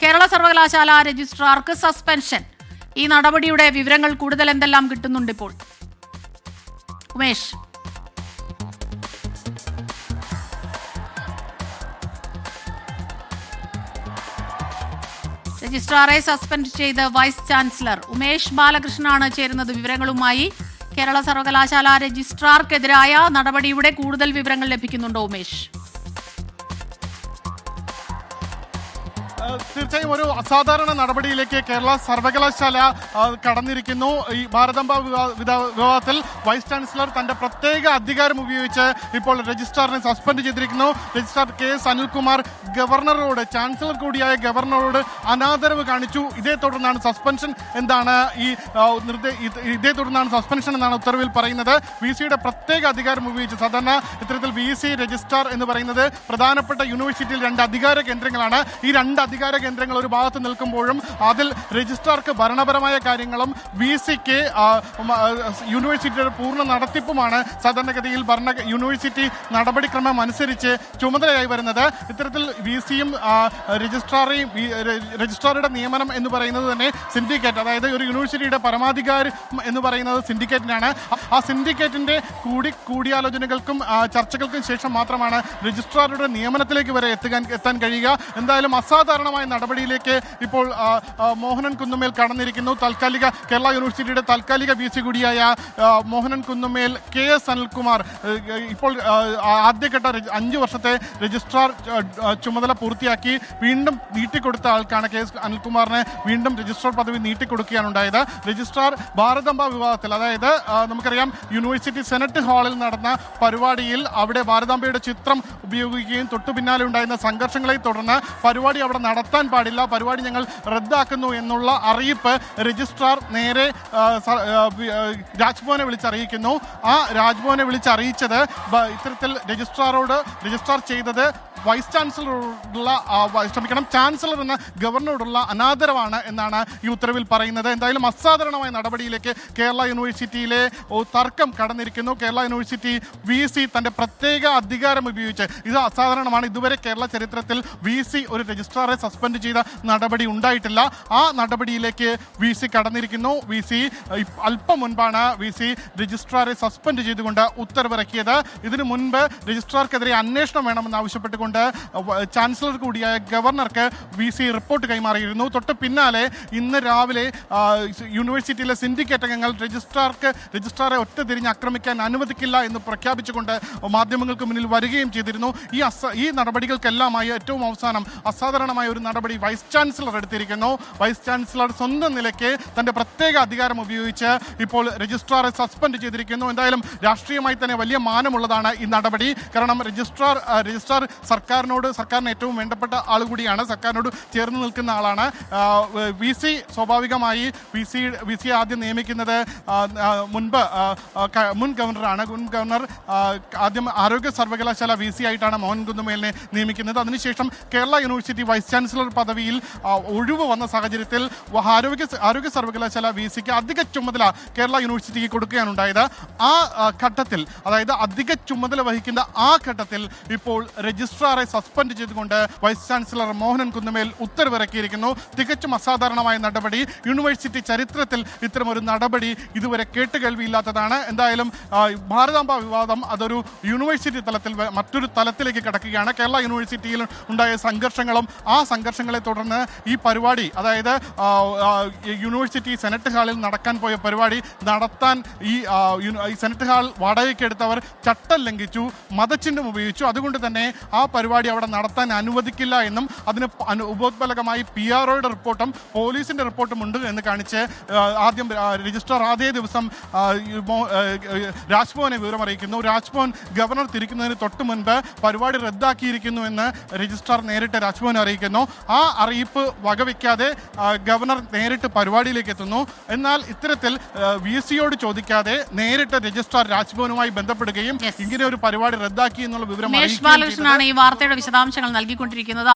കേരള സർവകലാശാല രജിസ്ട്രാർക്ക് സസ്പെൻഷൻ. ഈ നടപടിയുടെ വിവരങ്ങൾ കൂടുതൽ എന്തെല്ലാം കിട്ടുന്നുണ്ട് ഇപ്പോൾ? ഉമേഷ്. രജിസ്ട്രാറെ സസ്പെൻഡ് ചെയ്ത് വൈസ് ചാൻസലർ ഉമേഷ് ബാലകൃഷ്ണനാണ് ചേരുന്നത് വിവരങ്ങളുമായി. കേരള സർവകലാശാല രജിസ്ട്രാർക്കെതിരായ നടപടിയുടെ കൂടുതൽ വിവരങ്ങൾ ലഭിക്കുന്നുണ്ടോ ഉമേഷ്? തീർച്ചയായും ഒരു അസാധാരണ നടപടിയിലേക്ക് കേരള സർവകലാശാല കടന്നിരിക്കുന്നു. ഈ ഭാരതാംബ വിവാദത്തിൽ വൈസ് ചാൻസലർ തന്റെ പ്രത്യേക അധികാരം ഉപയോഗിച്ച് ഇപ്പോൾ രജിസ്ട്രാറിനെ സസ്പെൻഡ് ചെയ്തിരിക്കുന്നു. രജിസ്ട്രാർ KS അനിൽകുമാർ ഗവർണറോട്, ചാൻസലർ കൂടിയായ ഗവർണറോട് അനാദരവ് കാണിച്ചു. ഇതേ തുടർന്നാണ് സസ്പെൻഷൻ എന്നാണ് ഉത്തരവിൽ പറയുന്നത്. VC-യുടെ പ്രത്യേക അധികാരം ഉപയോഗിച്ച്, സാധാരണ ഇത്തരത്തിൽ VC രജിസ്ട്രാർ എന്ന് പറയുന്നത് പ്രധാനപ്പെട്ട യൂണിവേഴ്സിറ്റിയിൽ 2 അധികാര കേന്ദ്രങ്ങളാണ്. ഈ 2 അധികാര കേന്ദ്രങ്ങൾ ഒരു ഭാഗത്ത് നിൽക്കുമ്പോഴും അതിൽ രജിസ്ട്രാർക്ക് ഭരണപരമായ കാര്യങ്ങളും VC-ക്ക് യൂണിവേഴ്സിറ്റിയുടെ പൂർണ്ണ നടത്തിപ്പുമാണ് സാധാരണഗതിയിൽ യൂണിവേഴ്സിറ്റി നടപടിക്രമം അനുസരിച്ച് ചുമതലയായി വരുന്നത്. ഇത്തരത്തിൽ VC-യും രജിസ്ട്രാറുടെ നിയമനം എന്ന് പറയുന്നത് തന്നെ സിൻഡിക്കേറ്റ്, അതായത് ഒരു യൂണിവേഴ്സിറ്റിയുടെ പരമാധികാരം എന്ന് പറയുന്നത് സിൻഡിക്കേറ്റിനാണ്. ആ സിൻഡിക്കേറ്റിന്റെ കൂടിയാലോചനകൾക്കും ചർച്ചകൾക്കും ശേഷം മാത്രമാണ് രജിസ്ട്രാറുടെ നിയമനത്തിലേക്ക് വരെ എത്താൻ കഴിയുക. എന്തായാലും അസാധാരണമായ നടപടിയിലേക്ക് ഇപ്പോൾ മോഹനൻ കുന്നുമേൽ കടന്നിരിക്കുന്നു. കേരള യൂണിവേഴ്സിറ്റിയുടെ താൽക്കാലിക VC കൂടിയായ മോഹനൻ കുന്നുമേൽ KS അനിൽകുമാർ ഇപ്പോൾ ആദ്യഘട്ട 5 വർഷത്തെ രജിസ്ട്രാർ ചുമതല പൂർത്തിയാക്കി വീണ്ടും നീട്ടിക്കൊടുത്ത ആൾക്കാണ്. KS അനിൽകുമാറിനെ വീണ്ടും രജിസ്ട്രാർ പദവി നീട്ടിക്കൊടുക്കുകയാണ് ഉണ്ടായത്. രജിസ്ട്രാർ ഭാരതാംബ വിവാദത്തിൽ, അതായത് നമുക്കറിയാം യൂണിവേഴ്സിറ്റി സെനറ്റ് ഹാളിൽ നടന്ന പരിപാടിയിൽ അവിടെ ഭാരതാംബയുടെ ചിത്രം ഉപയോഗിക്കുകയും തൊട്ടു പിന്നാലെ ഉണ്ടായിരുന്ന സംഘർഷങ്ങളെ തുടർന്ന് പരിപാടി അവിടെ നടത്താൻ പാടില്ല, പരിപാടി ഞങ്ങൾ റദ്ദാക്കുന്നു എന്നുള്ള അറിയിപ്പ് രജിസ്ട്രാർ നേരെ രാജ്ഭവനെ വിളിച്ചറിയിക്കുന്നു. ആ രാജ്ഭവനെ വിളിച്ചറിയിച്ചത് ഇത്തരത്തിൽ രജിസ്ട്രാർ ചെയ്തത് വൈസ് ചാൻസലർ എന്ന ഗവർണറോടുള്ള അനാദരവാണ് എന്നാണ് ഈ ഉത്തരവിൽ പറയുന്നത്. എന്തായാലും അസാധാരണമായ നടപടിയിലേക്ക് കേരള യൂണിവേഴ്സിറ്റിയിലെ തർക്കം കടന്നിരിക്കുന്നു. കേരള യൂണിവേഴ്സിറ്റി VC തന്റെ പ്രത്യേക അധികാരം ഉപയോഗിച്ച്, ഇത് അസാധാരണമാണ്, ഇതുവരെ കേരള ചരിത്രത്തിൽ VC ഒരു രജിസ്ട്രാറെ സസ്പെൻഡ് ചെയ്ത നടപടി ഉണ്ടായിട്ടില്ല. ആ നടപടിയിലേക്ക് VC കടന്നിരിക്കുന്നു. VC അല്പം മുൻപാണ് VC രജിസ്ട്രാറെ സസ്പെൻഡ് ചെയ്തുകൊണ്ട് ഉത്തരവിറക്കിയത്. ഇതിനു മുൻപ് രജിസ്ട്രാർക്കെതിരെ അന്വേഷണം വേണമെന്ന് ആവശ്യപ്പെട്ടുകൊണ്ട് ചാൻസലർ കൂടിയായ ഗവർണർക്ക് VC റിപ്പോർട്ട് കൈമാറിയിരുന്നു. തൊട്ട് പിന്നാലെ ഇന്ന് രാവിലെ യൂണിവേഴ്സിറ്റിയിലെ സിൻഡിക്കേറ്റ് അംഗങ്ങൾ രജിസ്ട്രാറെ ഒറ്റതിരിഞ്ഞ് ആക്രമിക്കാൻ അനുവദിക്കില്ല എന്ന് പ്രഖ്യാപിച്ചുകൊണ്ട് മാധ്യമങ്ങൾക്ക് മുന്നിൽ വരികയും ചെയ്തിരുന്നു. ഈ നടപടികൾക്കെല്ലാമായി ഏറ്റവും അവസാനം അസാധാരണമായ ഒരു നടപടി വൈസ് ചാൻസലർ എടുത്തിരിക്കുന്നു. വൈസ് ചാൻസലർ സ്വന്തം നിലയ്ക്ക് തന്റെ പ്രത്യേക അധികാരം ഉപയോഗിച്ച് ഇപ്പോൾ രജിസ്ട്രാറെ സസ്പെൻഡ് ചെയ്തിരിക്കുന്നു. എന്തായാലും രാഷ്ട്രീയമായി തന്നെ വലിയ മാനമുള്ളതാണ് ഈ നടപടി. കാരണം രജിസ്ട്രാർ സർക്കാരിന് ഏറ്റവും വേണ്ടപ്പെട്ട ആൾ കൂടിയാണ്, സർക്കാരിനോട് ചേർന്ന് നിൽക്കുന്ന ആളാണ്. VC സ്വാഭാവികമായി VC ആദ്യം നിയമിക്കുന്നത് മുൻ ഗവർണറാണ്. മുൻ ഗവർണർ ആദ്യം ആരോഗ്യ സർവകലാശാല VC ആയിട്ടാണ് മോഹൻ കുന്നുമേലിനെ നിയമിക്കുന്നത്. അതിനുശേഷം കേരള യൂണിവേഴ്സിറ്റി വൈസ് ചാൻസലർ പദവിയിൽ ഒഴിവ് വന്ന സാഹചര്യത്തിൽ ആരോഗ്യ സർവകലാശാല VC-ക്ക് അധിക ചുമതല കേരള യൂണിവേഴ്സിറ്റിക്ക് കൊടുക്കുകയാണ് ഉണ്ടായത്. ആ ഘട്ടത്തിൽ, അതായത് അധിക ചുമതല വഹിക്കുന്ന ആ ഘട്ടത്തിൽ ഇപ്പോൾ രജിസ്ട്രാറെ സസ്പെൻഡ് ചെയ്തുകൊണ്ട് വൈസ് ചാൻസലർ മോഹനൻ കുന്നുമേൽ ഉത്തരവിറക്കിയിരിക്കുന്നു. തികച്ചും അസാധാരണമായ നടപടി. യൂണിവേഴ്സിറ്റി ചരിത്രത്തിൽ ഇത്തരമൊരു നടപടി ഇതുവരെ കേട്ടുകേൾവിയില്ലാത്തതാണ്. എന്തായാലും ഭാരതാംബ വിവാദം അതൊരു യൂണിവേഴ്സിറ്റി തലത്തിൽ മറ്റൊരു തലത്തിലേക്ക് കടക്കുകയാണ്. കേരള യൂണിവേഴ്സിറ്റിയിൽ ഉണ്ടായ സംഘർഷങ്ങളും ആ സംഘർഷങ്ങളെ തുടർന്ന് ഈ പരിപാടി, അതായത് യൂണിവേഴ്സിറ്റി സെനറ്റ് ഹാളിൽ നടക്കാൻ പോയ പരിപാടി നടത്താൻ ഈ സെനറ്റ് ഹാൾ വാടകയ്ക്ക് എടുത്തവർ ചട്ടം ലംഘിച്ചു, മതചിഹ്നം ഉപയോഗിച്ചു. അതുകൊണ്ട് തന്നെ ആ പരിപാടി അവിടെ നടത്താൻ അനുവദിക്കില്ല എന്നും അതിന് ഉപോത്ബലകമായി PROയുടെ റിപ്പോർട്ടും പോലീസിന്റെ റിപ്പോർട്ടും ഉണ്ട് എന്ന് കാണിച്ച് ആദ്യം രജിസ്ട്രാർ അതേ ദിവസം രാജ്ഭവനെ വിവരം അറിയിക്കുന്നു. രാജ്ഭവൻ ഗവർണർ തിരിക്കുന്നതിന് തൊട്ട് മുൻപ് പരിപാടി റദ്ദാക്കിയിരിക്കുന്നു എന്ന് രജിസ്ട്രാർ നേരിട്ട് രാജ്ഭവനെ അറിയിക്കുന്നു. ആ അറിയിപ്പ് വകവയ്ക്കാതെ ഗവർണർ നേരിട്ട് പരിപാടിയിലേക്ക് എത്തുന്നു. എന്നാൽ ഇത്തരത്തിൽ VC-യോട് ചോദിക്കാതെ നേരിട്ട് രജിസ്ട്രാർ രാജ്ഭവനുമായി ബന്ധപ്പെടുകയും ഇങ്ങനെ ഒരു പരിപാടി റദ്ദാക്കി എന്നുള്ള വിവരം ബാലകൃഷ്ണനാണ് ഈ വാർത്തയുടെ വിശദാംശങ്ങൾ നൽകിക്കൊണ്ടിരിക്കുന്നത്.